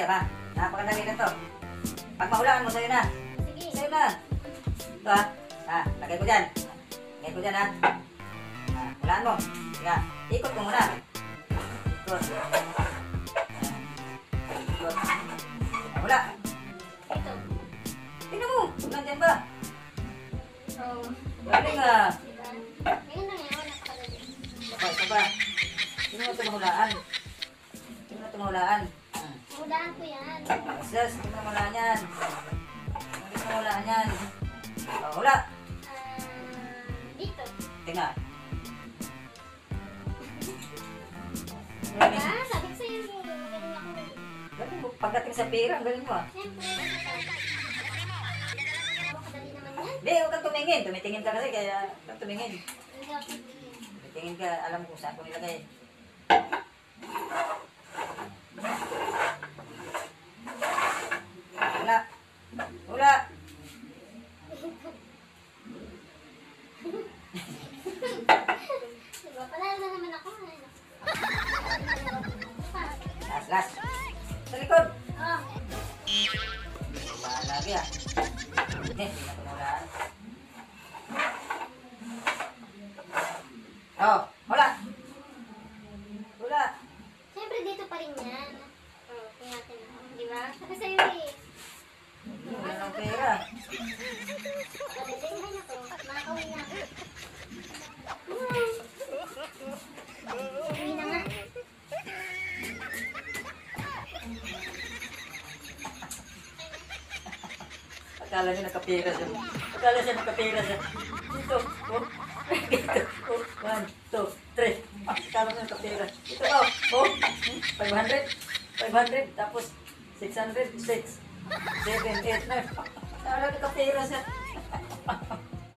ha? Napakadali na to. Pag mahulaan mo, sa'yo na. Sige. Sa'yo na. Ito ha. Lagay ko dyan. Lagay ko dyan ha. Hulaan mo. Sige, ikot mo muna. Ikot. Ikot. Hula. Ito. Tingnan mo. Nandiyan ba? Oh. Galing ah. Diba? Ngayon na ngayon, napakadali. Ito ba? Sino mo ito mahulaan? Sino mo ito mahulaan? Hulaan ko yan. Sus, sino mo mahulaan yan? Sino mo mahulaan yan? Hula. Dito. Tingnan. Diba? Sabi ko sa'yo, magaling ako. Galing mo. Pagdating sa pera, ang galing mo ah. Siyempre. Napakadali naman yan. Hindi, huwag kang tumingin. Tumitingin ka kasi, kaya huwag kang tumingin. Hindi ako tingin. Tumitingin ka, alam kung saan ko nilagay. Hula. Hula. Diba? Panalo na naman ako. Last, last. Sa likod. Oh. Hulaan lagi ah. Hindi na ito mahulaan. Oh, hula. Hula. Siyempre dito pa rin yan. Oh, tingnan natin ako. Diba? Sabi sa'yo eh. Wala ng pera. Tingnan niyo to. Makakauwi na ako. Uwi na nga. Akala niya nakapira siya. Akala siya nakapira siya. Dito. Oh. Dito. Oh. 1, 2, 3. Akala niya nakapira. Dito oh. Oh. 500. 500. Tapos 600. 6. 7, 8, 9. Akala nakapira siya.